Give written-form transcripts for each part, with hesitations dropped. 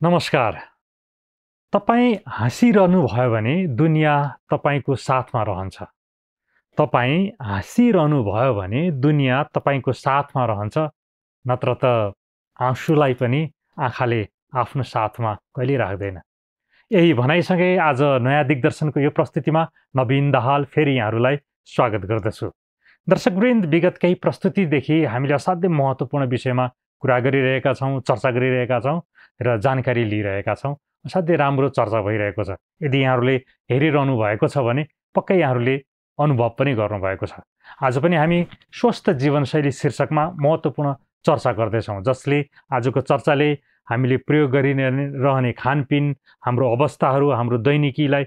नमस्कार। तपाईँ हाँसिरहनु भयो भने दुनियाँ तपाईँको साथमा रहन्छ। तपाईँ हाँसिरहनु भयो भने दुनियाँ तपाईँको साथमा रहन्छ। नत्र त आँसुलाई पनि आँखाले आफ्नो साथमा कहिल्यै राख्दैन। यही भनाइसँगै आज नयाँ दिग्दर्शनको यो प्रस्तुतिमा नवीन दाहाल फेरि यहाँहरूलाई स्वागत गर्दछु। दर्शकवृन्द, विगत केही प्रस्तुतिदेखि हामीले असाध्यै महत्त्वपूर्ण विषयमा कुरा गरिरहेका छौँ, चर्चा गरिरहेका छौँ र जानकारी लिइरहेका छौँ। असाध्यै राम्रो चर्चा भइरहेको छ। यदि यहाँहरूले हेरिरहनु भएको छ भने पक्कै यहाँहरूले अनुभव पनि गर्नुभएको छ। आज पनि हामी स्वस्थ जीवनशैली शीर्षकमा महत्त्वपूर्ण चर्चा गर्दैछौँ, जसले आजको चर्चाले हामीले प्रयोग गरिरहने खानपिन, हाम्रो अवस्थाहरू, हाम्रो दैनिकीलाई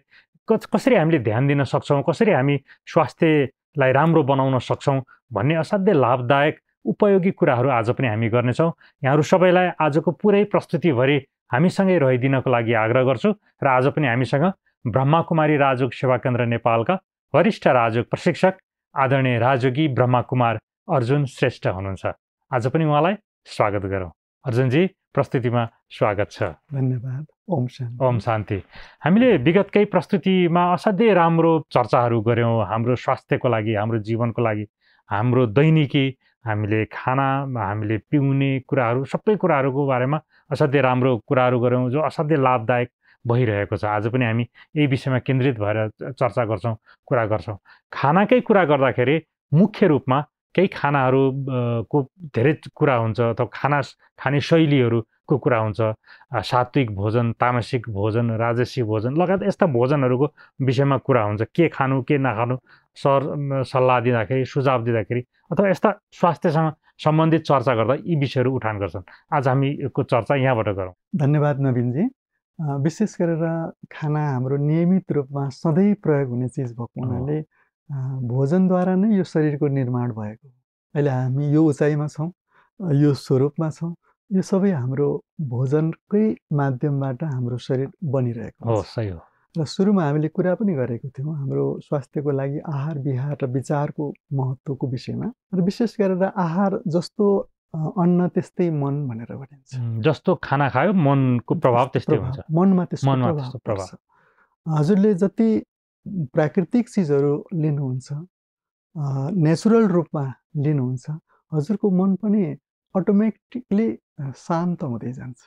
कसरी हामीले ध्यान दिन सक्छौँ, कसरी हामी स्वास्थ्यलाई राम्रो बनाउन सक्छौँ भन्ने असाध्यै लाभदायक उपयोगी कुराहरू आज पनि हामी गर्नेछौँ। यहाँहरू सबैलाई आजको पुरै प्रस्तुतिभरि हामीसँगै रहिदिनको लागि आग्रह गर्छु र आज पनि हामीसँग ब्रह्माकुमारी राजयोग सेवा केन्द्र नेपालका वरिष्ठ राजयोग प्रशिक्षक आदरणीय राजयोगी ब्रह्माकुमार अर्जुन श्रेष्ठ हुनुहुन्छ। आज पनि उहाँलाई स्वागत गरौँ। अर्जुनजी, प्रस्तुतिमा स्वागत छ। धन्यवाद। ओम शान्ति। ओम शान्ति। हामीले विगतकै प्रस्तुतिमा असाध्यै राम्रो चर्चाहरू गऱ्यौँ हाम्रो स्वास्थ्यको लागि, हाम्रो जीवनको लागि, हाम्रो दैनिकी, हामीले खाना, हामीले पिउने कुराहरू, सबै कुराहरूको बारेमा असाध्यै राम्रो कुराहरू गऱ्यौँ, जो असाध्यै लाभदायक भइरहेको छ। आज पनि हामी यही विषयमा केन्द्रित भएर चर्चा गर्छौँ, कुरा गर्छौँ। खानाकै कुरा गर्दाखेरि मुख्य रूपमा केही खानाहरू को धेरै कुरा हुन्छ, अथवा खाने शैलीहरूको कुरा हुन्छ। सात्विक भोजन, तामसिक भोजन, राजसिक भोजन लगायत यस्ता भोजनहरूको विषयमा कुरा हुन्छ। के खानु, के नखानु, सल्लाह दिँदाखेरि, सुझाव दिँदाखेरि अथवा यस्ता स्वास्थ्यसँग सम्बन्धित चर्चा गर्दा यी विषयहरू उठान गर्छन्। आज हामीको चर्चा यहाँबाट गरौँ। धन्यवाद नवीनजी। विशेष गरेर खाना हाम्रो नियमित रूपमा सधैँ प्रयोग हुने चिज भएको हुनाले भोजनद्वारा नै यो शरीरको निर्माण भएको। अहिले हामी यो उचाइमा छौँ, यो स्वरूपमा छौँ, यो सबै हाम्रो भोजनकै माध्यमबाट हाम्रो शरीर बनिरहेको हो। सही हो। र सुरुमा हामीले कुरा पनि गरेको थियौँ हाम्रो स्वास्थ्यको लागि आहार विहार र विचारको महत्त्वको विषयमा। र विशेष गरेर आहार जस्तो अन्न त्यस्तै मन भनेर भनिन्छ। जस्तो खाना खायो मनको प्रभाव त्यस्तै हुन्छ, मनमा त्यस्तो प्रभाव। हजुरले जति प्राकृतिक चिजहरू लिनुहुन्छ, नेचुरल रूपमा लिनुहुन्छ, हजुरको मन पनि अटोमेटिकली शान्त हुँदै जान्छ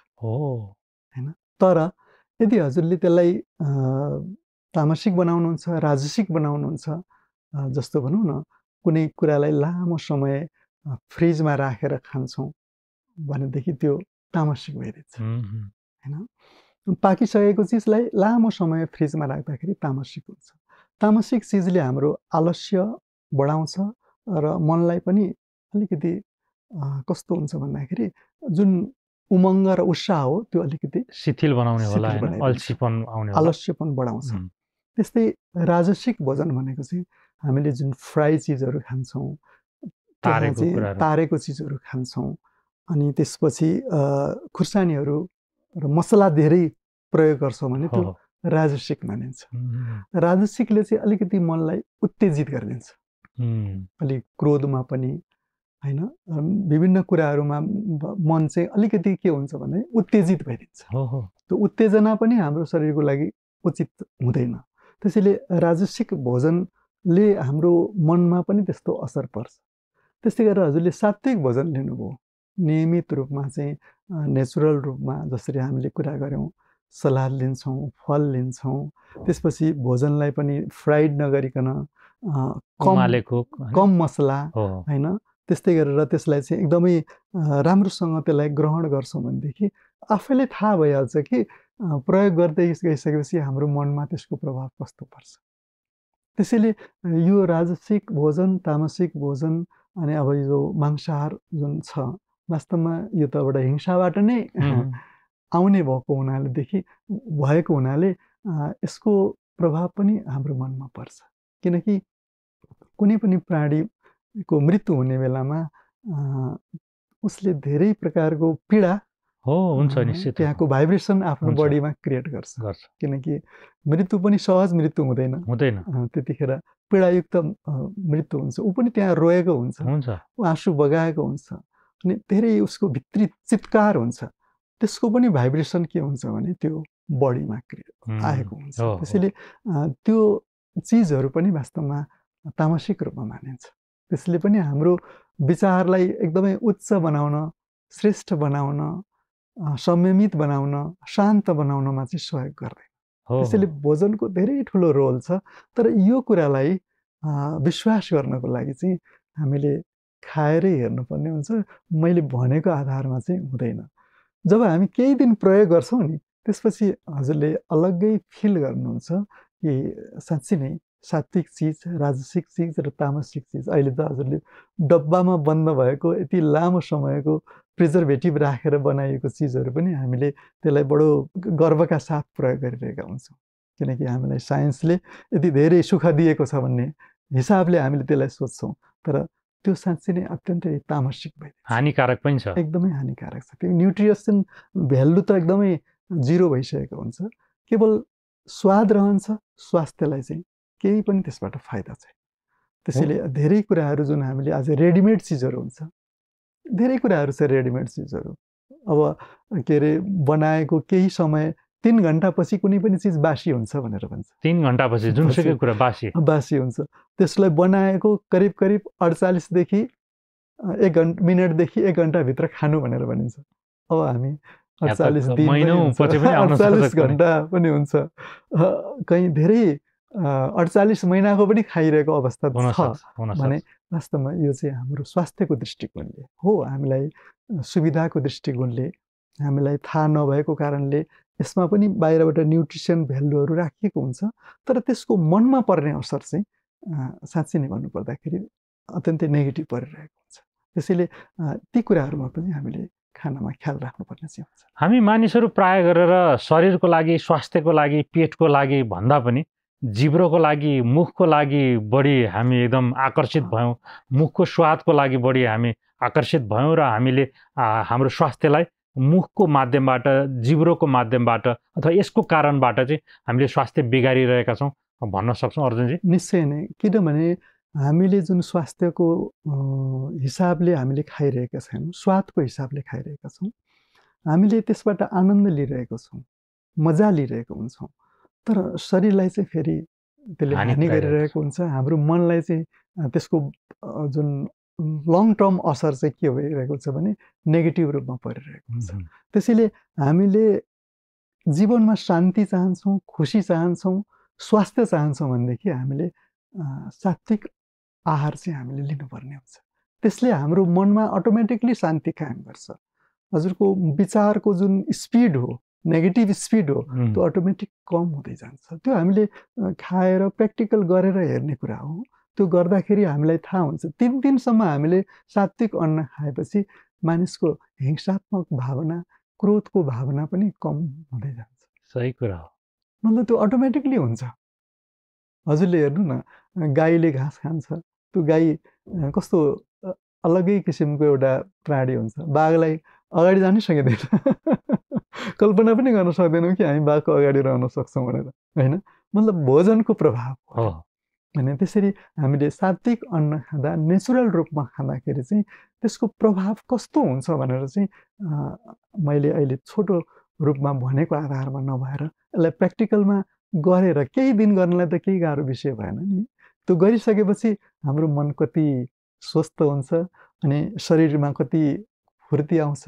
हैन। तर यदि हजुरले त्यसलाई तामसिक बनाउनुहुन्छ, राजसिक बनाउनुहुन्छ, जस्तो भनौँ न कुनै कुरालाई लामो समय फ्रिजमा राखेर खान्छौँ भनेदेखि त्यो तामसिक भइदिन्छ हैन। पाकिसकेको चिजलाई लामो समय फ्रिजमा राख्दाखेरि तामसिक हुन्छ। तामसिक चिजले हाम्रो आलस्य बढाउँछ र मनलाई पनि अलिकति कस्तो हुन्छ भन्दाखेरि जुन उमङ्ग र उत्साह हो त्यो अलिकति शिथिल बनाउने होला, अल्छीपन आउने होला, आलस्यपन बढाउँछ। त्यस्तै राजसिक भोजन भनेको चाहिँ हामीले जुन फ्राई चिजहरू खान्छौँ, तारेको चिजहरू खान्छौँ, अनि त्यसपछि खुर्सानीहरू र मसला धेरै प्रयोग गर्छौँ भने त्यो राजसिक मानिन्छ। राजसिकले चाहिँ अलिकति मनलाई उत्तेजित गरिदिन्छ, अलिक क्रोधमा पनि हैन, विभिन्न कुराहरूमा मन चाहिँ अलिकति के हुन्छ भने उत्तेजित भइदिन्छ। त्यो उत्तेजना पनि हाम्रो शरीरको लागि उचित हुँदैन। त्यसैले राजसिक भोजनले हाम्रो मनमा पनि त्यस्तो असर पर्छ। त्यस्तै गरेर हजुरले सात्विक भोजन लिनुभयो, नियमित रूपमा चाहिँ नेचुरल रूपमा जसरी हामीले कुरा गऱ्यौँ, सलाद लिन्छौँ, फल लिन्छौँ, त्यसपछि भोजनलाई पनि फ्राइड नगरिकन कम मसला हैन, त्यस्तै गरेर त्यसलाई चाहिँ एकदमै राम्रोसँग त्यसलाई ग्रहण गर्छौँ भनेदेखि आफैले थाहा भइहाल्छ कि प्रयोग गर्दै गइसकेपछि हाम्रो मनमा त्यसको प्रभाव कस्तो पर्छ। त्यसैले यो राजसिक भोजन, तामसिक भोजन अनि अब यो मांसाहार जुन छ, वास्तवमा यो त एउटा हिंसाबाट नै आउने भएको हुनाले यसको प्रभाव पनि हाम्रो मनमा पर्छ। किनकि कुनै पनि प्राणीको मृत्यु हुने बेलामा उसले धेरै प्रकारको पीडा हुन्छ, निश्चित त्यहाँको भाइब्रेसन आफ्नो बडीमा क्रिएट गर्छ। किनकि मृत्यु पनि सहज मृत्यु हुँदैन, त्यतिखेर पीडायुक्त मृत्यु हुन्छ। ऊ पनि त्यहाँ रोएको हुन्छ, आँसु बगाएको हुन्छ, अनि धेरै उसको भित्री चित्कार हुन्छ। त्यसको पनि भाइब्रेसन के हुन्छ भने त्यो बडीमा आएको हुन्छ। त्यसैले त्यो चिजहरू पनि वास्तवमा तामसिक रूपमा मानिन्छ। त्यसले पनि हाम्रो विचारलाई एकदमै उच्च बनाउन, श्रेष्ठ बनाउन, संयमित बनाउन, शान्त बनाउनमा चाहिँ सहयोग गर्दैन। त्यसैले भोजनको धेरै ठुलो रोल छ। तर यो कुरालाई विश्वास गर्नको लागि चाहिँ हामीले खाएरै हेर्नुपर्ने हुन्छ। मैले भनेको आधारमा चाहिँ हुँदैन। जब हामी केही दिन प्रयोग गर्छौँ नि, त्यसपछि हजुरले अलग्गै फिल गर्नुहुन्छ कि साँच्चै नै सात्विक चिज, राजसिक चिज र तामसिक चिज, अहिले त हजुरले डब्बामा बन्द भएको यति लामो समयको प्रिजर्भेटिभ राखेर बनाइएको चिजहरू पनि हामीले त्यसलाई बडो गर्वका साथ प्रयोग गरिरहेका हुन्छौँ। किनकि हामीलाई साइन्सले यति धेरै सुख दिएको छ भन्ने हिसाबले हामीले त्यसलाई सोच्छौँ। तर त्यो साँच्चै नै अत्यन्तै तामसिक भइदिन्छ, हानिकारक पनि छ, एकदमै हानिकारक छ। त्यो न्युट्रिसन भ्यालु त एकदमै जिरो भइसकेको हुन्छ। केवल स्वाद रहन्छ, स्वास्थ्यलाई चाहिँ केही पनि त्यसबाट फाइदा छैन। त्यसैले धेरै कुराहरू जुन हामीले आज रेडिमेड चिजहरू हुन्छ, धेरै कुराहरू छ रेडिमेड चिजहरू। अब के अरे बनाएको केही समय 3 घन्टापछि कुनै पनि चिज बासी हुन्छ भनेर भन्छ। 3 घन्टापछि जुनसुकै कुरा बासी हुन्छ। त्यसलाई बनाएको करिब 48 देखि 1 मिनटदेखि 1 घन्टाभित्र खानु भनेर भनिन्छ। अब हामी 48 दिन, 48 घन्टा पनि हुन्छ, कहीँ धेरै 48 महिनाको पनि खाइरहेको अवस्था छ भने वास्तवमा यो चाहिँ हाम्रो स्वास्थ्यको दृष्टिकोणले हो। हामीलाई सुविधाको दृष्टिकोणले, हामीलाई थाहा नभएको कारणले यसमा पनि बाहिरबाट न्युट्रिसन भ्यालुहरू राखिएको हुन्छ। तर त्यसको मनमा पर्ने असर चाहिँ साँच्चै नै भन्नुपर्दाखेरि अत्यन्तै नेगेटिभ परिरहेको हुन्छ। त्यसैले ती कुराहरूमा पनि हामीले खानामा ख्याल राख्नुपर्ने चाहिँ हुन्छ। हामी मानिसहरू प्राय गरेर शरीरको लागि, स्वास्थ्यको लागि, पेटको लागि भन्दा पनि जिब्रोको लागि, मुखको लागि बढी हामी एकदम आकर्षित भयौँ। मुखको स्वादको लागि बढी हामी आकर्षित भयौँ र हामीले हाम्रो स्वास्थ्यलाई मुखको माध्यमबाट, जिब्रोको माध्यमबाट अथवा यसको कारणबाट चाहिँ हामीले स्वास्थ्य बिगारिरहेका छौँ भन्न सक्छौँ अर्जुनजी? निश्चय नै। किनभने हामीले जुन स्वास्थ्यको हिसाबले हामीले खाइरहेका छैनौँ, स्वादको हिसाबले खाइरहेका छौँ, हामीले त्यसबाट आनन्द लिइरहेको छौँ, मजा लिइरहेको हुन्छौँ। तर शरीरलाई चाहिँ फेरि त्यसले हानि गरिरहेको हुन्छ। हाम्रो मनलाई चाहिँ त्यसको जुन लङ टर्म असर चाहिँ के भइरहेको छ भने नेगेटिभ रूपमा परिरहेको हुन्छ। त्यसैले हामीले जीवनमा शान्ति चाहन्छौँ, खुसी चाहन्छौँ, स्वास्थ्य चाहन्छौँ भनेदेखि हामीले सात्विक आहार चाहिँ हामीले लिनुपर्ने हुन्छ। त्यसले हाम्रो मनमा अटोमेटिकली शान्ति कायम गर्छ। हजुरको विचारको जुन स्पिड हो, नेगेटिभ स्पिड हो, त्यो अटोमेटिक कम हुँदै जान्छ। त्यो हामीले खाएर प्र्याक्टिकल गरेर हेर्ने कुरा हो। त्यो गर्दाखेरि हामीलाई थाहा हुन्छ 3 दिनसम्म हामीले सात्विक अन्न खाएपछि मानिसको हिंसात्मक भावना, क्रोधको भावना पनि कम हुँदै जान्छ। सही कुरा हो। मतलब त्यो अटोमेटिकली हुन्छ। हजुरले हेर्नु न, गाईले घाँस खान्छ, त्यो गाई कस्तो अलग्गै किसिमको एउटा प्राणी हुन्छ। बाघलाई अगाडि जानै सकिँदैन, कल्पना पनि गर्न सक्दैनौँ कि हामी बाघको अगाडि रहन सक्छौँ भनेर, होइन? मतलब भोजनको प्रभाव हो। होइन? त्यसरी हामीले सात्विक अन्न खाँदा, नेचुरल रूपमा खाँदाखेरि चाहिँ त्यसको प्रभाव कस्तो हुन्छ भनेर चाहिँ मैले अहिले छोटो रूपमा भनेको आधारमा नभएर यसलाई प्र्याक्टिकलमा गरेर केही दिन गर्नलाई त केही गाह्रो विषय भएन नि। त्यो गरिसकेपछि हाम्रो मन कति स्वस्थ हुन्छ अनि शरीरमा कति फुर्ती आउँछ,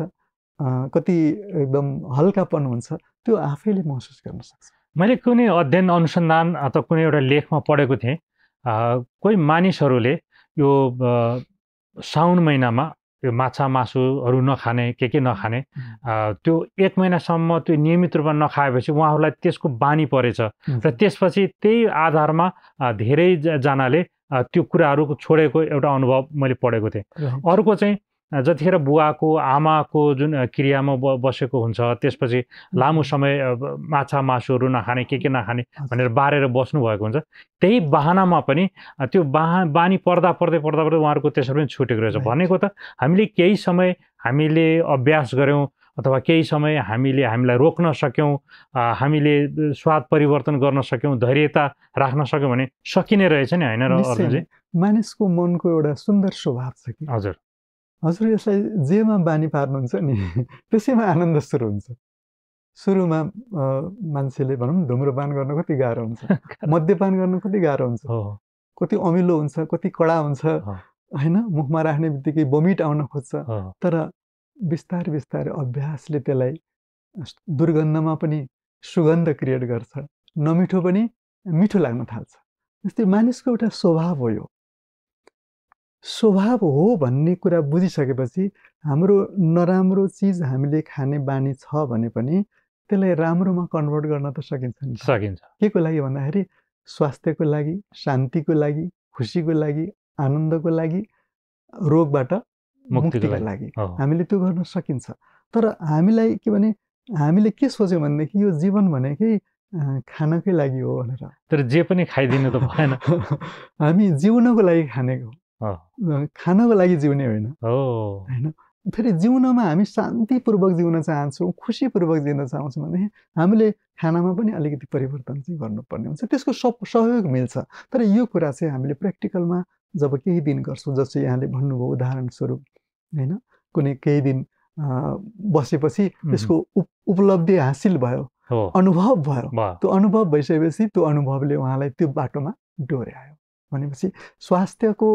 कति एकदम हल्कापन हुन्छ, त्यो आफैले महसुस गर्न सक्छ। मैले कुनै अध्ययन अनुसन्धान अथवा कुनै एउटा लेखमा पढेको थिएँ, कोही मानिसहरूले यो साउन महिनामा यो माछा मासुहरू नखाने, के नखाने, त्यो 1 महिनासम्म त्यो नियमित रूपमा नखाएपछि उहाँहरूलाई त्यसको बानी परेछ र त्यसपछि त्यही आधारमा धेरैजनाले त्यो कुराहरू छोडेको एउटा अनुभव मैले पढेको थिएँ। अर्को चाहिँ जतिखेर बुवाको, आमाको जुन क्रियामा बसेको हुन्छ, त्यसपछि लामो समय माछा मासुहरू नखाने, के नखाने भनेर बारेर बस्नुभएको हुन्छ, त्यही बाहनामा पनि त्यो बानी पर्दा पर्दै उहाँहरूको त्यसरी पनि छुटेको रहेछ। भनेको त हामीले केही समय हामीले अभ्यास गऱ्यौँ अथवा केही समय हामीलाई रोक्न सक्यौँ, हामीले स्वाद परिवर्तन गर्न सक्यौँ, धैर्यता राख्न सक्यौँ भने सकिने रहेछ नि, होइन र अर्जुनजी? मानिसको मनको एउटा सुन्दर स्वभाव छ कि हजुर, हजुर यसलाई जेमा बानी पार्नुहुन्छ नि त्यसैमा आनन्द सुरु हुन्छ। सुरुमा मान्छेले भनौँ धुम्रपान गर्न कति गाह्रो हुन्छ, मद्यपान गर्न कति गाह्रो हुन्छ, कति अमिलो हुन्छ, कति कडा हुन्छ होइन, मुखमा राख्ने बित्तिकै बमिट आउन खोज्छ। तर बिस्तारै बिस्तारै अभ्यासले त्यसलाई दुर्गन्धमा पनि सुगन्ध क्रिएट गर्छ, नमिठो पनि मिठो लाग्न थाल्छ। जस्तै मानिसको एउटा स्वभाव हो, यो स्वभाव हो भन्ने कुरा बुझिसकेपछि हाम्रो नराम्रो चिज हामीले खाने बानी छ भने पनि त्यसलाई राम्रोमा कन्भर्ट गर्न त सकिन्छ नि। सकिन्छ। के को लागि भन्दाखेरि स्वास्थ्यको लागि, शान्तिको लागि, खुसीको लागि, आनन्दको लागि, रोगबाट मुक्तिको लागि हामीले त्यो गर्न सकिन्छ। तर हामीलाई के भने हामीले के सोच्यौँ भनेदेखि यो जीवन भनेकै खानकै लागि हो भनेर। तर जे पनि खाइदिनु त भएन। हामी जिउनको लागि खानेको, खानको लागि जिउने होइन होइन। फेरि जिउनमा हामी शान्तिपूर्वक जिउन चाहन्छौँ, खुसीपूर्वक जिउन चाहन्छौँ भनेदेखि हामीले खानामा पनि अलिकति परिवर्तन चाहिँ गर्नुपर्ने हुन्छ। त्यसको सहयोग मिल्छ। तर यो कुरा चाहिँ हामीले प्र्याक्टिकलमा जब केही दिन गर्छौँ, जस्तो यहाँले भन्नुभयो उदाहरणस्वरूप होइन, कुनै केही दिन बसेपछि त्यसको उपलब्धि हासिल भयो, अनुभव भयो। त्यो अनुभव भइसकेपछि त्यो अनुभवले उहाँलाई त्यो बाटोमा डोर्यायो भनेपछि स्वास्थ्यको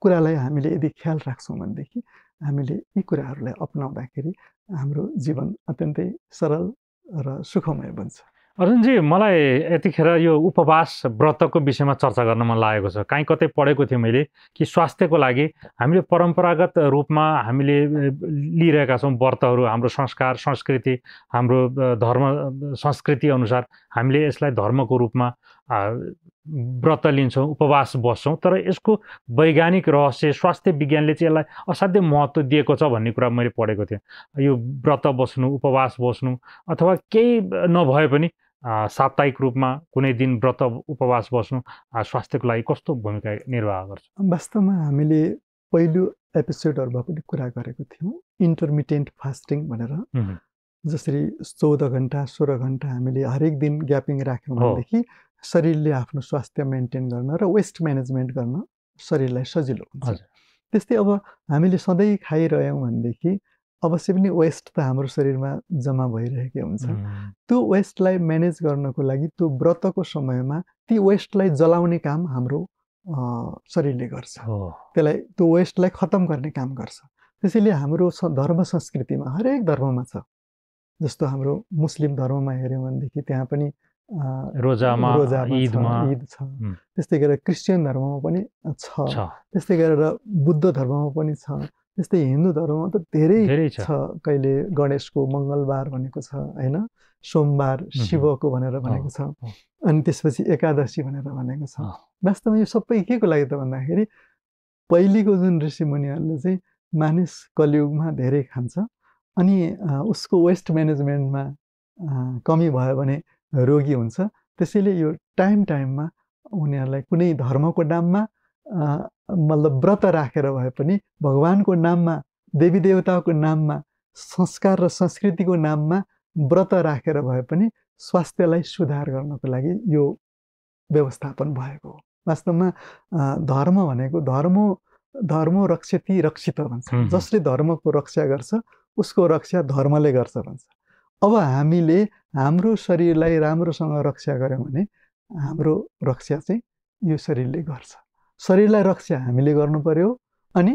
कुरालाई हामीले यदि ख्याल राख्छौँ भनेदेखि हामीले यी कुराहरूलाई अपनाउँदाखेरि हाम्रो जीवन अत्यन्तै सरल र सुखमय बन्छ। अर्जुनजी, मलाई यतिखेर यो उपवास व्रतको विषयमा चर्चा गर्न मन लागेको छ। कहीँ कतै पढेको थिएँ मैले कि स्वास्थ्यको लागि हामीले परम्परागत रूपमा हामीले लिइरहेका छौँ व्रतहरू। हाम्रो संस्कार संस्कृति, हाम्रो धर्म संस्कृति अनुसार हामीले यसलाई धर्मको रूपमा व्रत लिन्छौँ, उपवास बस्छौँ। तर यसको वैज्ञानिक रहस्य, स्वास्थ्य विज्ञानले चाहिँ यसलाई असाध्यै महत्त्व दिएको छ भन्ने कुरा मैले पढेको थिएँ। यो व्रत बस्नु, उपवास बस्नु अथवा केही नभए पनि साप्ताहिक रूपमा कुनै दिन व्रत उपवास बस्नु स्वास्थ्यको लागि कस्तो भूमिका निर्वाह गर्छ? वास्तवमा हामीले पहिलो एपिसोडहरूमा पनि कुरा गरेको थियौँ इन्टरमिटेन्ट फास्टिङ भनेर। जसरी 14 घन्टा 16 घन्टा हामीले हरेक दिन ग्यापिङ राख्यौँ भनेदेखि शरीरले आफ्नो स्वास्थ्य मेन्टेन गर्न र वेस्ट म्यानेजमेन्ट गर्न शरीरलाई सजिलो हुन्छ। त्यस्तै अब हामीले सधैँ खाइरह्यौँ भनेदेखि अवश्य पनि वेस्ट त हाम्रो शरीरमा जम्मा भइरहेकै हुन्छ। त्यो वेस्टलाई म्यानेज गर्नको लागि त्यो व्रतको समयमा ती वेस्टलाई जलाउने काम हाम्रो शरीरले गर्छ, त्यसलाई त्यो वेस्टलाई खतम गर्ने काम गर्छ। त्यसैले हाम्रो धर्म संस्कृतिमा हरेक धर्ममा छ। जस्तो हाम्रो मुस्लिम धर्ममा हेऱ्यौँ भनेदेखि त्यहाँ पनि रोजामा ईद छ। त्यस्तै गरेर क्रिस्चियन धर्ममा पनि छ। त्यस्तै गरेर बुद्ध धर्ममा पनि छ। त्यस्तै हिन्दू धर्ममा त धेरै छ। कहिले गणेशको मङ्गलबार भनेको छ होइन, सोमबार शिवको भनेर भनेको छ, अनि त्यसपछि एकादशी भनेर भनेको छ। वास्तवमा यो सबै के को लागि त भन्दाखेरि पहिलेको जुन ऋषिमुनिहरूले चाहिँ मानिस कलियुगमा धेरै खान्छ अनि उसको वेस्ट म्यानेजमेन्टमा कमी भयो भने रोगी हुन्छ। त्यसैले यो टाइममा उनीहरूलाई कुनै धर्मको नाममा मतलब व्रत राखेर भए पनि भगवानको नाममा, देवी देवताको नाममा, संस्कार र संस्कृतिको नाममा व्रत राखेर भए पनि स्वास्थ्यलाई सुधार गर्नको लागि यो व्यवस्थापन भएको हो। वास्तवमा धर्म भनेको धर्मो रक्षति रक्षित भन्छ। जसले धर्मको रक्षा गर्छ उसको रक्षा धर्मले गर्छ भन्छ। अब हामीले हाम्रो शरीरलाई राम्रोसँग रक्षा गऱ्यौँ भने हाम्रो रक्षा चाहिँ यो शरीरले गर्छ। शरीरलाई रक्षा हामीले गर्नु पर्यो अनि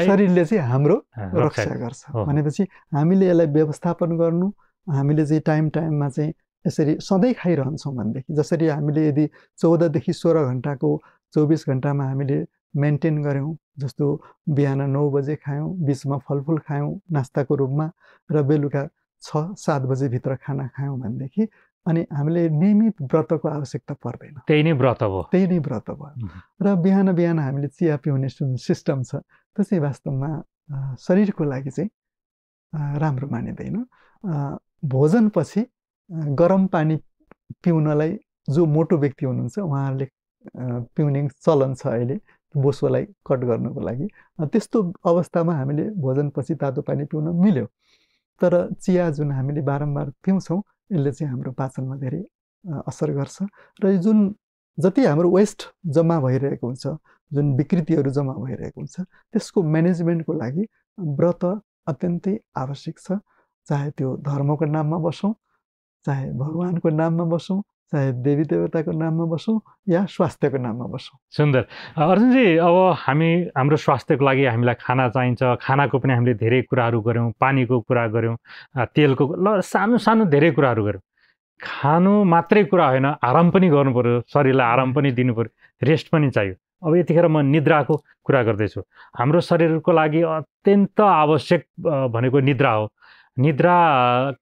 शरीरले चाहिँ हाम्रो रक्षा गर्छ। भनेपछि हामीले यसलाई व्यवस्थापन गर्नु, हामीले चाहिँ टाइममा चाहिँ यसरी सधैँ खाइरहन्छौँ भनेदेखि, जसरी हामीले यदि 14 देखि 16 घन्टाको 24 घन्टामा हामीले मेन्टेन गऱ्यौँ, जस्तो बिहान 9 बजे खायौँ, बिचमा फलफुल खायौँ नास्ताको रूपमा र बेलुका 6-7 बजेभित्र खाना खायौँ भनेदेखि अनि हामीले नियमित व्रतको आवश्यकता पर्दैन। त्यही नै व्रत भयो। त्यही नै व्रत भयो। र बिहान हामीले चिया पिउने जुन सिस्टम छ त्यो चाहिँ वास्तवमा शरीरको लागि चाहिँ राम्रो मानिँदैन। भोजनपछि गरम पानी पिउनलाई जो मोटो व्यक्ति हुनुहुन्छ उहाँहरूले पिउने चलन छ अहिले बोसोलाई कट गर्नको लागि। त्यस्तो अवस्थामा हामीले भोजनपछि तातो पानी पिउन मिल्यो। तर चिया जुन हामीले बारम्बार पिउँछौँ यसले चाहिँ हाम्रो पाचनमा धेरै असर गर्छ र जुन जति हाम्रो वेस्ट जम्मा भइरहेको हुन्छ, जुन विकृतिहरू जम्मा भइरहेको हुन्छ त्यसको म्यानेजमेन्टको लागि व्रत अत्यन्तै आवश्यक छ। चाहे त्यो धर्मको नाममा बसौँ, चाहे भगवानको नाममा बसौँ, चाहे देवी देवताको नाममा बसौँ या स्वास्थ्यको नाममा बसौँ। सुन्दर। अर्जुनजी, अब हाम्रो स्वास्थ्यको लागि हामीलाई खाना चाहिन्छ। खानाको पनि हामीले धेरै कुराहरू गऱ्यौँ, पानीको कुरा गऱ्यौँ, तेलको सानो सानो धेरै कुराहरू गऱ्यौँ। खानु मात्रै कुरा होइन, आराम पनि गर्नु पर्यो, शरीरलाई आराम पनि दिनु पर्यो, रेस्ट पनि चाहियो। अब यतिखेर म निद्राको कुरा गर्दैछु। हाम्रो शरीरको लागि अत्यन्त आवश्यक भनेको निद्रा हो। निद्रा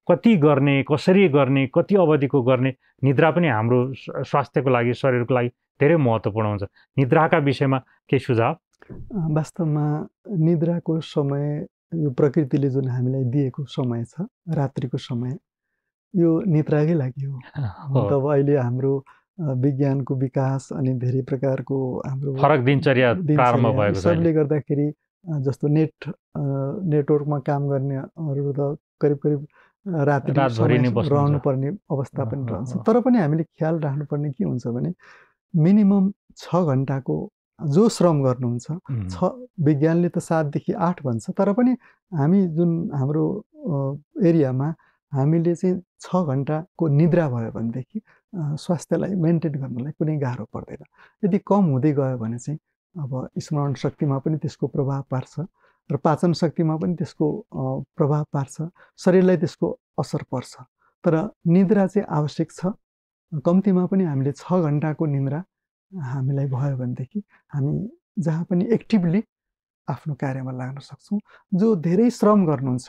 कति गर्ने, कसरी गर्ने, कति अवधिको गर्ने, निद्रा पनि हाम्रो स्वास्थ्यको लागि, शरीरको लागि धेरै महत्त्वपूर्ण हुन्छ। निद्राका विषयमा केही सुझाव? वास्तवमा निद्राको समय, यो प्रकृतिले जुन हामीलाई दिएको समय छ, रात्रिको समय, यो निद्राकै लागि हो। तब अहिले हाम्रो विज्ञानको विकास अनि धेरै प्रकारको हाम्रो फरक दिनचर्या प्रारम्भ भएको छ। सबले गर्दाखेरि जस्तो नेटवर्कमा काम गर्नेहरू त करिब करिब रातभरि रहनुपर्ने अवस्था पनि रहन्छ। तर पनि हामीले ख्याल राख्नुपर्ने के हुन्छ भने मिनिमम 6 घन्टाको जो श्रम गर्नुहुन्छ, विज्ञानले त 7 देखि 8 भन्छ, तर पनि हामी जुन हाम्रो एरियामा हामीले चाहिँ 6 घन्टाको निद्रा भयो भनेदेखि स्वास्थ्यलाई मेन्टेन गर्नलाई कुनै गाह्रो पर्दैन। यदि कम हुँदै गयो भने चाहिँ अब स्मरण शक्तिमा पनि त्यसको प्रभाव पार्छ र पाचन शक्तिमा पनि त्यसको प्रभाव पार्छ, शरीरलाई त्यसको असर पर्छ। तर निद्रा चाहिँ आवश्यक छ। कम्तीमा पनि हामीले 6 घन्टाको निद्रा हामीलाई भयो भनेदेखि हामी जहाँ पनि एक्टिभली आफ्नो कार्यमा लाग्न सक्छौँ। जो धेरै श्रम गर्नुहुन्छ,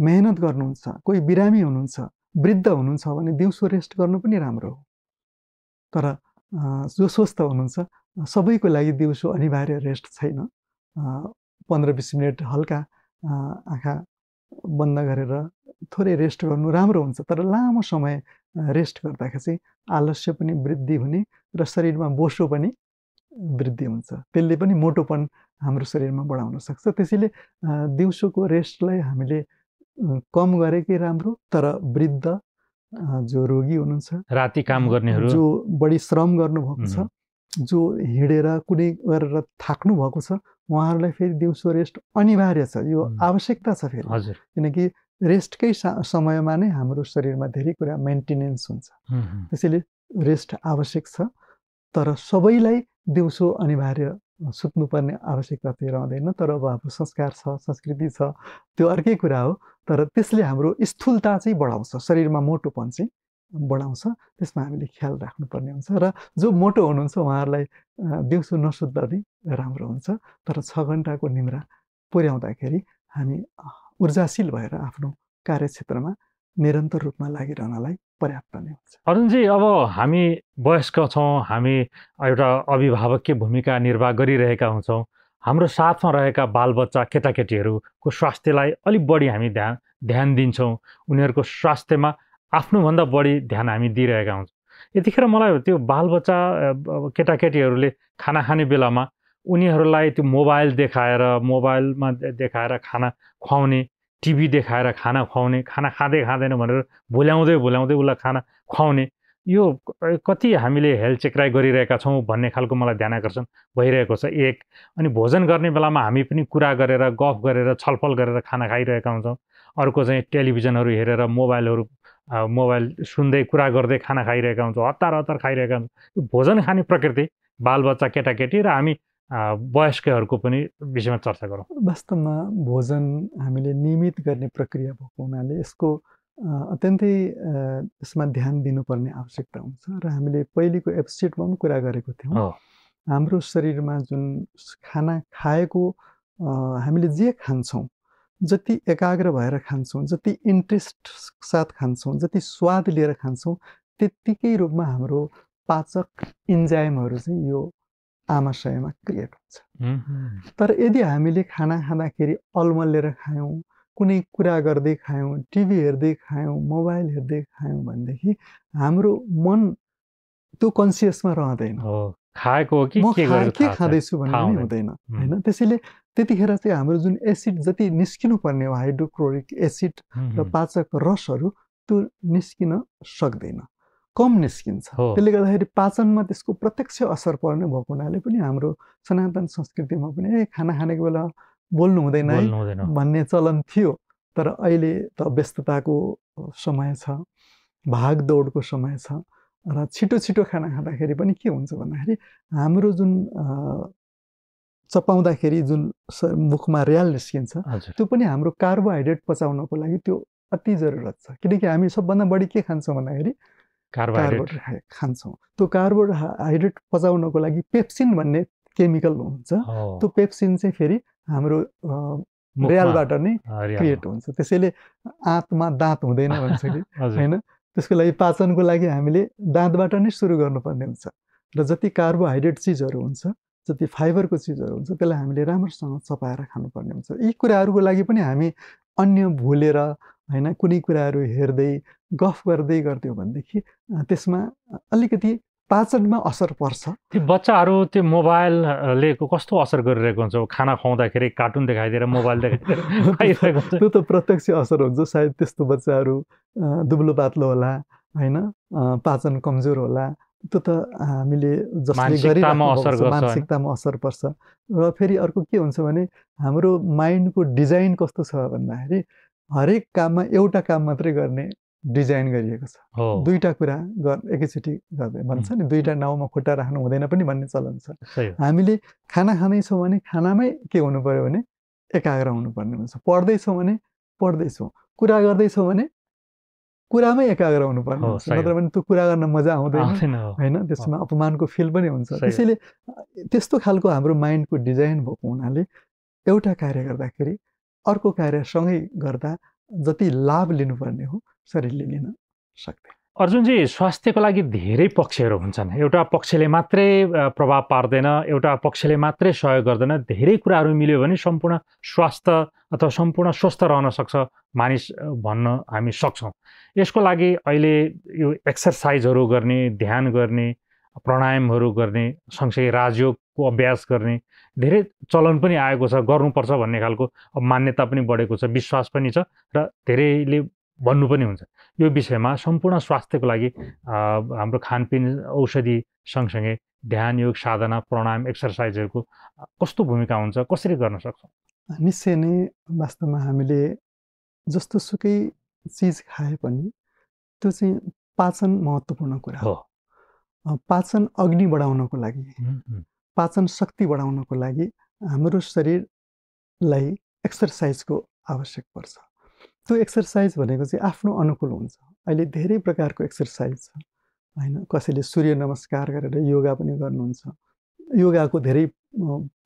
मेहनत गर्नुहुन्छ, कोही बिरामी हुनुहुन्छ, वृद्ध हुनुहुन्छ भने दिउँसो रेस्ट गर्नु पनि राम्रो हो। तर जो स्वस्थ हुनुहुन्छ सबैको लागि दिउँसो अनिवार्य रेस्ट छैन। 15-20 मिनट हल्का आँखा बन्द गरेर थोरै रेस्ट गर्नु राम्रो हुन्छ। तर लामो समय रेस्ट गर्दाखेरि चाहिँ आलस्य पनि वृद्धि हुने र शरीरमा बोसो पनि वृद्धि हुन्छ। त्यसले पनि मोटोपन हाम्रो शरीरमा बढाउन सक्छ। त्यसैले दिउँसोको रेस्टलाई हामीले कम गरेकै राम्रो। तर वृद्ध, जो रोगी हुनुहुन्छ, राति काम गर्नेहरू, जो बढी श्रम गर्नुभएको छ, जो हिँडेर कुनै गरेर थाक्नु भएको छ, उहाँहरूलाई फेरि दिउँसो रेस्ट अनिवार्य छ। यो आवश्यकता छ फेरि। किनकि रेस्टकै समयमा नै हाम्रो शरीरमा धेरै कुरा मेन्टेनेन्स हुन्छ। त्यसैले रेस्ट आवश्यक छ। तर सबैलाई दिउँसो अनिवार्य सुत्नुपर्ने आवश्यकता चाहिँ रहँदैन। तर अब हाम्रो संस्कार छ, संस्कृति छ, त्यो अर्कै कुरा हो। तर त्यसले हाम्रो स्थूलता चाहिँ बढाउँछ, शरीरमा मोटोपन चाहिँ बढाउँछ। त्यसमा हामीले ख्याल राख्नुपर्ने हुन्छ। र जो मोटो हुनुहुन्छ उहाँहरूलाई दिउँसो नसुत्दा पनि राम्रो हुन्छ। तर 6 घन्टाको निद्रा पुर्याउँदाखेरि हामी ऊर्जाशील भएर आफ्नो कार्यक्षेत्रमा निरन्तर रूपमा लागिरहनलाई पर्याप्त नै हुन्छ। अरुणजी, अब हामी वयस्क छौँ, हामी एउटा अभिभावकीय भूमिका निर्वाह गरिरहेका हुन्छौँ। हाम्रो साथमा रहेका बालबच्चा, केटाकेटीहरूको स्वास्थ्यलाई अलिक बढी हामी ध्यान दिन्छौँ। उनीहरूको स्वास्थ्यमा आफ्नोभन्दा बढी ध्यान हामी दिइरहेका हुन्छौँ। यतिखेर मलाई त्यो बालबच्चा केटाकेटीहरूले खाना खाने बेलामा उनीहरूलाई त्यो मोबाइलमा देखाएर खाना खुवाउने, टिभी देखाएर खाना खुवाउने, खाना खाँदैन भनेर भुल्याउँदै उसलाई खाना खुवाउने, यो कति हामीले हेल्थ चेकराइ गरिरहेका छौँ भन्ने खालको मलाई ध्यान आकर्षण भइरहेको छ। एक अनि भोजन गर्ने बेलामा हामी पनि कुरा गरेर, गफ गरेर, छलफल गरेर खाना खाइरहेका हुन्छौँ। अर्को चाहिँ टेलिभिजनहरू हेरेर, मोबाइल सुन्दै कुरा गर्दै खाना खाइरहेका हुन्छौँ, हतार खाइरहेका हुन्छौँ। भोजन खाने प्रकृति बालबच्चा, केटाकेटी र हामी वयस्कहरूको पनि विषयमा चर्चा गरौँ। वास्तवमा भोजन हामीले नियमित गर्ने प्रक्रिया भएको हुनाले यसको अत्यन्तै यसमा ध्यान दिनुपर्ने आवश्यकता हुन्छ। र हामीले पहिलेको एपिसोडमा पनि कुरा गरेको थियौँ, हाम्रो शरीरमा जुन खाना खाएको हामीले जे खान्छौँ, जति एकाग्र भएर खान्छौँ, जति इन्ट्रेस्ट साथ खान्छौँ, जति स्वाद लिएर खान्छौँ, त्यत्तिकै रूपमा हाम्रो पाचक इन्जाइमहरू चाहिँ यो आमाशयमा क्रिएट हुन्छ। तर यदि हामीले खाना खाँदाखेरि अलमल्लेर खायौँ, कुनै कुरा गर्दै खायौँ, टिभी हेर्दै खायौँ, मोबाइल हेर्दै खायौँ भनेदेखि हाम्रो मन त्यो कन्सियसमा रहँदैन। खाएको हो कि म के खाँदैछु भन्ने पनि हुँदैन, होइन? त्यसैले त्यतिखेर चाहिँ हाम्रो जुन एसिड जति निस्किनु पर्ने हो, हाइड्रोक्लोरिक एसिड र पाचक रसहरू, त्यो निस्किन सक्दैन, कम निस्किन्छ। त्यसले गर्दाखेरि पाचनमा त्यसको प्रत्यक्ष असर पर्ने भएको हुनाले पनि हाम्रो सनातन संस्कृतिमा पनि खाना खानेको बेला बोल्नु हुँदैन है बोल्नु हुँदैन भन्ने चलन थियो। तर अहिले त व्यस्तताको समय छ, भागदौडको समय छ र छिटो छिटो खाना खाँदाखेरि पनि के हुन्छ भन्दाखेरि हाम्रो जुन चपाउँदाखेरि जुन मुखमा र्याल निस्किन्छ त्यो पनि हाम्रो कार्बोहाइड्रेट पचाउनको लागि त्यो अति जरुरत छ। किनकि हामी सबभन्दा बढी के खान्छौँ भन्दाखेरि कार्बोहाइड्रेट खान्छौँ। त्यो कार्बोहाइड्रेट पचाउनको लागि पेप्सिन भन्ने केमिकल हुन्छ। त्यो पेप्सिन चाहिँ फेरि हाम्रो र्यालबाट नै क्रिएट हुन्छ। त्यसैले आँतमा दाँत हुँदैन भन्छ कि होइन, त्यसको लागि पाचनको लागि हामीले दाँतबाट नै सुरु गर्नुपर्ने हुन्छ। र जति कार्बोहाइड्रेट चिजहरू हुन्छ, जति फाइबरको चिजहरू हुन्छ त्यसलाई हामीले राम्रोसँग चपाएर खानुपर्ने हुन्छ। यी कुराहरूको लागि पनि हामी अन्य भुलेर होइन कुनै कुराहरू हेर्दै गफ गर्दै गर्थ्यौँ भनेदेखि त्यसमा अलिकति पाचनमा असर पर्छ। त्यो बच्चाहरू त्यो मोबाइलले कस्तो असर गरिरहेको हुन्छ? खाना खुवाउँदाखेरि कार्टुन देखाइदिएर मोबाइल देखाइदिएर खाइरहेको हुन्छ। त्यो त प्रत्यक्ष असर हुन्छ। सायद त्यस्तो बच्चाहरू दुब्लो पातलो होला होइन, पाचन कमजोर होला। त्यो त हामीले जसले गरिरहेको मानसिकतामा असर पर्छ। र फेरि अर्को के हुन्छ भने हाम्रो माइन्डको डिजाइन कस्तो छ भन्दाखेरि हरेक काममा एउटा काम मात्रै गर्ने डिजाइन गरिएको छ। दुईटा कुरा एकैचोटि गर्दै भन्छ नि, दुईटा नाउमा खुट्टा राख्नु हुँदैन पनि भन्ने चलन छ। हामीले खाना खाँदैछौँ भने खानामै के हुनु पर्यो भने एकाग्र हुनुपर्ने हुन्छ। पढ्दैछौँ भने पढ्दैछौँ, कुरा गर्दैछौँ भने कुरामै एकाग्र हुनुपर्ने हुन्छ। नत्र भने त्यो कुरा गर्न मजा आउँदैन होइन, त्यसमा अपमानको फिल पनि हुन्छ। त्यसैले त्यस्तो खालको हाम्रो माइन्डको डिजाइन भएको हुनाले एउटा कार्य गर्दाखेरि अर्को कार्य सँगै गर्दा जति लाभ लिनुपर्ने हो शरीरले लिन सक्दैन। अर्जुनजी, स्वास्थ्यको लागि धेरै पक्षहरू हुन्छन्। एउटा पक्षले मात्रै प्रभाव पार्दैन, एउटा पक्षले मात्रै सहयोग गर्दैन। धेरै कुराहरू मिल्यो भने सम्पूर्ण स्वास्थ्य अथवा सम्पूर्ण स्वस्थ रहन सक्छ मानिस भन्न हामी सक्छौँ। यसको लागि अहिले यो एक्सर्साइजहरू गर्ने, ध्यान गर्ने, प्राणायामहरू गर्ने, सँगसँगै राजयोगको अभ्यास गर्ने धेरै चलन पनि आएको छ। गर्नुपर्छ भन्ने खालको मान्यता पनि बढेको छ, विश्वास पनि छ र धेरैले भन्नु पनि हुन्छ। यो विषयमा सम्पूर्ण स्वास्थ्यको लागि हाम्रो खानपिन, औषधि सँगसँगै ध्यान, योग, साधना, प्राणायाम, एक्सर्साइजहरूको कस्तो भूमिका हुन्छ, कसरी गर्न सक्छौँ? निश्चय नै वास्तवमा हामीले जस्तो सुकै चिज खाए पनि त्यो चाहिँ पाचन महत्त्वपूर्ण कुरा हो। पाचन अग्नि बढाउनको लागि, पाचन शक्ति बढाउनको लागि हाम्रो शरीरलाई एक्सर्साइजको आवश्यक पर्छ। त्यो एक्सर्साइज भनेको चाहिँ आफ्नो अनुकूल हुन्छ। अहिले धेरै प्रकारको एक्सर्साइज छ होइन। कसैले सूर्य नमस्कार गरेर योगा पनि गर्नुहुन्छ, योगाको धेरै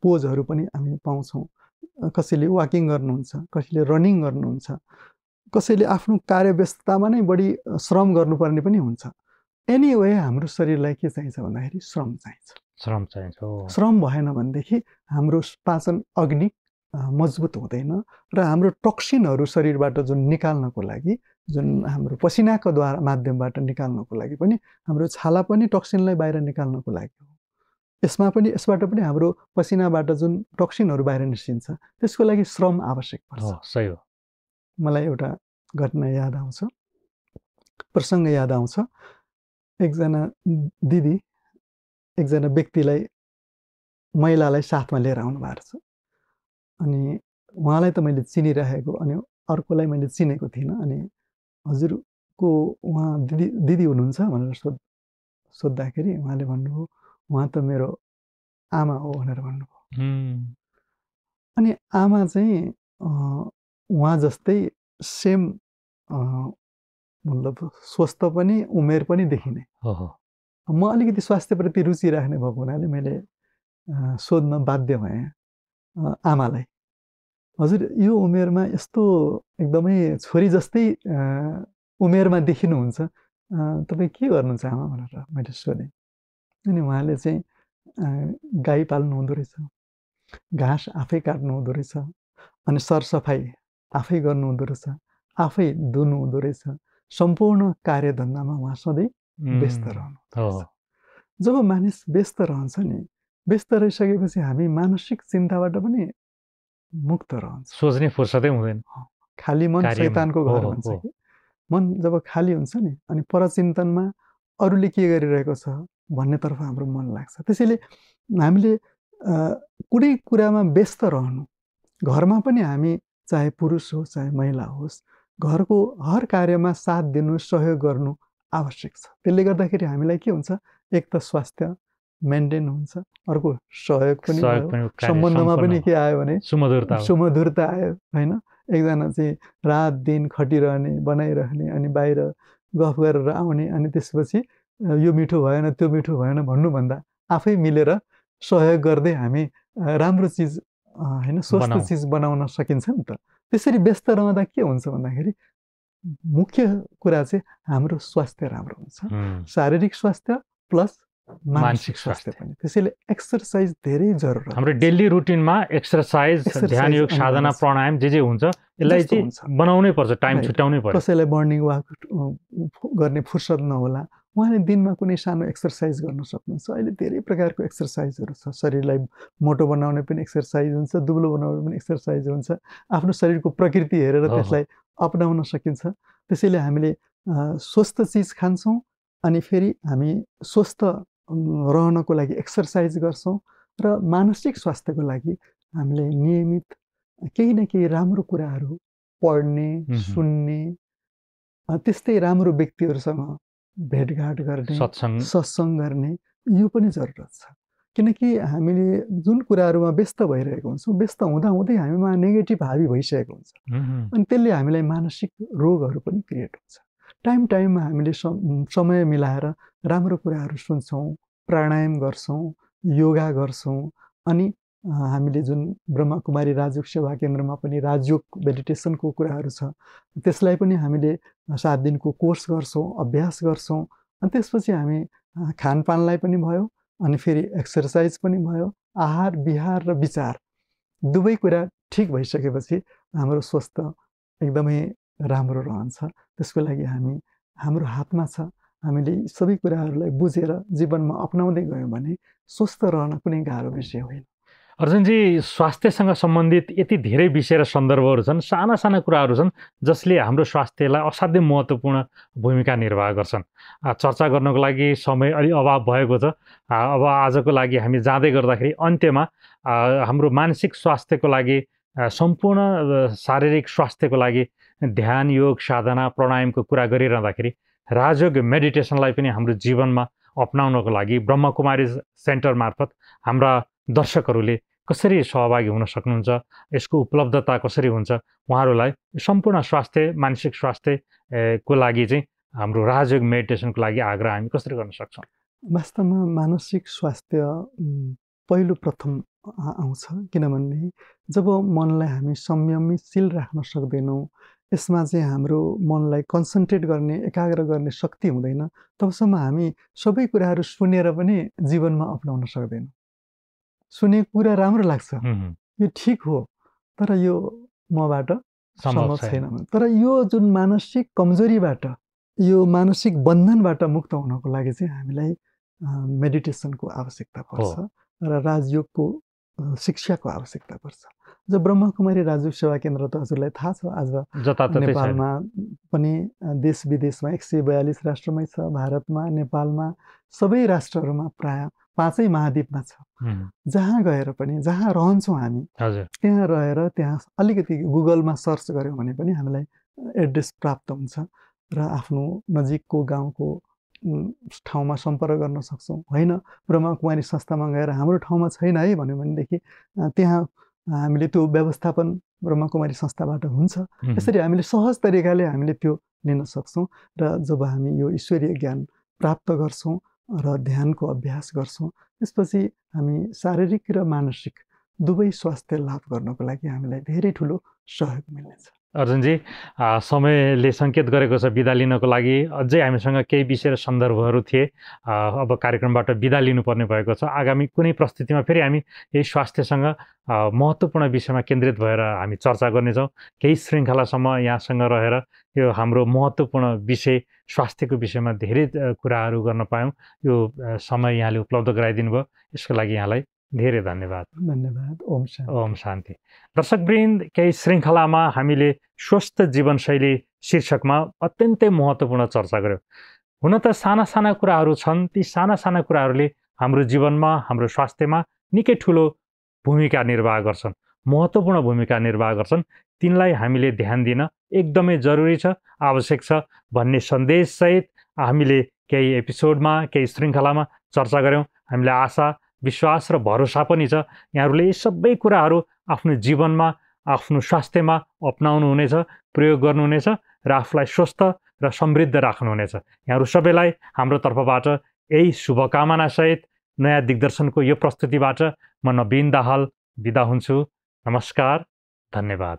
पोजहरू पनि हामी पाउँछौँ। कसैले वाकिङ गर्नुहुन्छ, कसैले रनिङ गर्नुहुन्छ, कसैले आफ्नो कार्यव्यस्ततामा नै बढी श्रम गर्नुपर्ने पनि हुन्छ। एनीवे हाम्रो शरीरलाई के चाहिन्छ भन्दाखेरि श्रम चाहिन्छ। श्रम भएन भनेदेखि हाम्रो पाचन अग्नि मजबुत हुँदैन र हाम्रो टक्सिनहरू शरीरबाट जुन निकाल्नको लागि, जुन हाम्रो पसिनाको द्वारा माध्यमबाट निकाल्नको लागि पनि, हाम्रो छाला पनि टक्सिनलाई बाहिर निकाल्नको लागि हो। यसबाट पनि हाम्रो पसिनाबाट जुन टक्सिनहरू बाहिर निस्किन्छ त्यसको लागि श्रम आवश्यक पर्छ। सही हो। मलाई एउटा घटना याद आउँछ, प्रसङ्ग याद आउँछ। एकजना दिदी एकजना व्यक्तिलाई, महिलालाई साथमा लिएर आउनु भएको छ। अनि उहाँलाई त मैले चिनिरहेको, अनि अर्कोलाई मैले चिनेको थिइनँ। अनि हजुरको उहाँ दिदी हुनुहुन्छ भनेर सोद्धाखेरि उहाँले भन्नुभयो, उहाँ त मेरो आमा हो भनेर भन्नुभयो। अनि आमा चाहिँ उहाँ जस्तै सेम मतलब स्वस्थ पनि उमेर पनि देखिने। म अलिकति स्वास्थ्यप्रति रुचि राख्ने भएको हुनाले मैले सोध्न बाध्य भएँ आमालाई, हजुर यो उमेरमा यस्तो एकदमै छोरी जस्तै उमेरमा देखिनुहुन्छ, तपाईँ के गर्नुहुन्छ आमा भनेर मैले सोधेँ। अनि उहाँले चाहिँ गाई पाल्नु हुँदो रहेछ, घाँस आफै काट्नु हुँदो रहेछ, अनि सरसफाइ आफै गर्नु हुँदो रहेछ, आफै धुनु हुँदो रहेछ। सम्पूर्ण कार्यधन्दामा उहाँ सधैँ व्यस्त रहनु। जब मानिस व्यस्त रहन्छ नि, व्यस्त रहिसकेपछि हामी मानसिक चिन्ताबाट पनि मुक्त रहन्छ। सोच्ने फुर्सदै हुँदैन। खाली मन शैतानको घर भन्छ कि। मन जब खाली हुन्छ नि, अनि परचिन्तनमा अरूले के गरिरहेको छ भन्नेतर्फ हाम्रो मन लाग्छ। त्यसैले हामीले कुनै कुरामा व्यस्त रहनु, घरमा पनि हामी चाहे पुरुष होस् चाहे महिला होस् घरको हर कार्यमा साथ दिनु सहयोग गर्नु आवश्यक छ। त्यसले गर्दाखेरि हामीलाई के हुन्छ, एक त स्वास्थ्य मेन्टेन हुन्छ, अर्को सहयोग पनि भयो, सम्बन्धमा पनि के आयो भने सुमधुरता आयो होइन। एकजना चाहिँ रात दिन खटिरहने बनाइरहने अनि बाहिर गफ गरेर आउने अनि त्यसपछि यो मिठो भएन त्यो मिठो भएन भन्नुभन्दा आफै मिलेर सहयोग गर्दै हामी राम्रो चिज होइन स्वस्थ चिज बनाउन सकिन्छ नि त। त्यसरी व्यस्त रहँदा के हुन्छ भन्दाखेरि मुख्य कुरा चाहिँ हाम्रो स्वास्थ्य राम्रो हुन्छ, शारीरिक स्वास्थ्य प्लस मानसिक स्वास्थ्य पनि। त्यसैले एक्सर्साइज धेरै जरुरी। हाम्रो डेली रुटिनमा एक्सर्साइज, ध्यान योग, साधना, प्राणायाम जे हुन्छ यसलाई चाहिँ बनाउनै पर्छ, टाइम छुट्याउनै पर्छ। कसैलाई मर्निङ वाक गर्ने फुर्सद नहोला, उहाँले दिनमा कुनै सानो एक्सर्साइज गर्न सक्नुहुन्छ। अहिले धेरै प्रकारको एक्सर्साइजहरू छ। शरीरलाई मोटो बनाउने पनि एक्सर्साइज हुन्छ, दुब्लो बनाउने पनि एक्सर्साइज हुन्छ। आफ्नो शरीरको प्रकृति हेरेर त्यसलाई अपनाउन सकिन्छ। त्यसैले हामीले स्वस्थ चिज खान्छौँ अनि फेरि हामी स्वस्थ रहनको लागि एक्सर्साइज गर्छौँ र मानसिक स्वास्थ्यको लागि हामीले नियमित केही न केही राम्रो कुराहरू पढ्ने, सुन्ने, त्यस्तै राम्रो व्यक्तिहरूसँग भेटघाट गर्ने, सत्सङ्ग गर्ने, यो पनि जरुरत छ। किनकि हामीले जुन कुराहरूमा व्यस्त भइरहेको हुन्छौँ, व्यस्त हुँदाहुँदै हामीमा नेगेटिभ हावी भइसकेको हुन्छ अनि त्यसले हामीलाई मानसिक रोगहरू पनि क्रिएट हुन्छ। टाइममा हामीले समय मिलाएर राम्रो कुराहरू सुन्छौँ, प्राणायाम गर्छौँ, योगा गर्छौँ अनि हामीले जुन ब्रह्मकुमारी राजयोग सेवा केन्द्रमा पनि राजयोग मेडिटेसनको कुराहरू छ त्यसलाई पनि हामीले 7 दिनको कोर्स गर्छौँ, अभ्यास गर्छौँ। अनि त्यसपछि हामी खानपानलाई पनि भयो अनि फेरि एक्सर्साइज पनि भयो, आहार विहार र विचार दुवै कुरा ठिक भइसकेपछि हाम्रो स्वास्थ्य एकदमै राम्रो रहन्छ। त्यसको लागि हाम्रो हातमा छ। हामीले सबै कुराहरूलाई बुझेर जीवनमा अपनाउँदै गयौँ भने स्वस्थ रहन कुनै गाह्रो विषय होइन। अर्जुनजी, स्वास्थ्यसँग सम्बन्धित यति धेरै विषय र सन्दर्भहरू छन्, साना साना कुराहरू छन् जसले हाम्रो स्वास्थ्यलाई असाध्यै महत्त्वपूर्ण भूमिका निर्वाह गर्छन्। चर्चा गर्नको लागि समय अलि अभाव भएको छ। अब आजको लागि हामी जाँदै गर्दाखेरि अन्त्यमा हाम्रो मानसिक स्वास्थ्यको लागि, सम्पूर्ण शारीरिक स्वास्थ्यको लागि ध्यान योग साधना प्राणायामको कुरा गरिरहँदाखेरि राजयोग मेडिटेसनलाई पनि हाम्रो जीवनमा अपनाउनको लागि ब्रह्मकुमारी सेन्टर मार्फत हाम्रा दर्शकहरूले कसरी सहभागी हुन सक्नुहुन्छ, यसको उपलब्धता कसरी हुन्छ, उहाँहरूलाई सम्पूर्ण स्वास्थ्य मानसिक स्वास्थ्यको लागि चाहिँ हाम्रो राजयोग मेडिटेसनको लागि आग्रह हामी कसरी गर्न सक्छौँ? वास्तवमा मानसिक स्वास्थ्य पहिलो प्रथम आउँछ, किनभने जब मनलाई हामी संयमशील राख्न सक्दैनौँ, यसमा चाहिँ हाम्रो मनलाई कन्सन्ट्रेट गर्ने, एकाग्र गर्ने शक्ति हुँदैन, तबसम्म हामी सबै कुराहरू सुनेर पनि जीवनमा अपनाउन सक्दैनौँ। सुनेको कुरा राम्रो लाग्छ, यो ठिक हो, तर यो मबाट सम्भव छैन। तर यो जुन मानसिक कमजोरीबाट, यो मानसिक बन्धनबाट मुक्त हुनको लागि चाहिँ हामीलाई मेडिटेसनको आवश्यकता पर्छ र राजयोगको शिक्षाको आवश्यकता पर्छ। जो ब्रह्मकुमारी राजयोग सेवा केन्द्र त हजुरलाई थाहा छ, आज नेपालमा पनि देश विदेशमा 142 राष्ट्रमै छ, भारतमा, नेपालमा, सबै राष्ट्रहरूमा प्राय 5 महाद्वीपमा छ। जहाँ गएर पनि, जहाँ रहन्छौँ हामी, त्यहाँ रहेर त्यहाँ अलिकति गुगलमा सर्च गऱ्यौँ भने पनि हामीलाई एड्रेस प्राप्त हुन्छ र आफ्नो नजिकको गाउँको ठाउँमा सम्पर्क गर्न सक्छौँ। होइन ब्रह्मकुमारी संस्थामा गएर हाम्रो ठाउँमा छैन है भन्यो भनेदेखि त्यहाँ हामीले त्यो व्यवस्थापन ब्रह्मकुमारी संस्थाबाट हुन्छ। यसरी हामीले सहज तरिकाले हामीले त्यो लिन सक्छौँ र जब हामी यो ईश्वरीय ज्ञान प्राप्त गर्छौँ र ध्यानको अभ्यास गर्छौँ, त्यसपछि हामी शारीरिक र मानसिक दुवै स्वास्थ्य लाभ गर्नको लागि हामीलाई धेरै ठुलो सहयोग मिल्नेछ। अर्जुनजी, समयले सङ्केत गरेको छ बिदा लिनको लागि। अझै हामीसँग केही विषय र सन्दर्भहरू थिए, अब कार्यक्रमबाट बिदा लिनुपर्ने भएको छ। आगामी कुनै प्रस्तुतिमा फेरि हामी यही स्वास्थ्यसँग महत्त्वपूर्ण विषयमा केन्द्रित भएर हामी चर्चा गर्नेछौँ। केही श्रृङ्खलासम्म यहाँसँग रहेर यो हाम्रो महत्त्वपूर्ण विषय स्वास्थ्यको विषयमा धेरै कुराहरू गर्न पायौँ। यो समय यहाँले उपलब्ध गराइदिनु भयो, यसको लागि यहाँलाई धेरै धन्यवाद। धन्यवाद। ओम शान्ति। ओम शान्ति। दर्शकवृन्द, केही श्रृङ्खलामा हामीले स्वस्थ जीवनशैली शीर्षकमा अत्यन्तै महत्त्वपूर्ण चर्चा गऱ्यौँ। हुन त साना साना कुराहरू छन्, ती साना साना कुराहरूले हाम्रो जीवनमा, हाम्रो स्वास्थ्यमा निकै ठुलो भूमिका निर्वाह गर्छन्। महत्त्वपूर्ण भूमिका निर्वाह गर्छन्, तिनलाई हामीले ध्यान दिन एकदमै जरुरी छ, आवश्यक छ भन्ने सन्देशसहित हामीले केही एपिसोडमा, केही श्रृङ्खलामा चर्चा गऱ्यौँ। हामीलाई आशा, विश्वास र भरोसा पनि छ यहाँहरूले यी सबै कुराहरू आफ्नो जीवनमा, आफ्नो स्वास्थ्यमा अपनाउनुहुनेछ, प्रयोग गर्नुहुनेछ र आफूलाई स्वस्थ र समृद्ध राख्नुहुनेछ। यहाँहरू सबैलाई हाम्रो तर्फबाट यही शुभकामनासहित नयाँ दिग्दर्शनको यो प्रस्तुतिबाट म नवीन दाहाल बिदा हुन्छु। नमस्कार, धन्यवाद।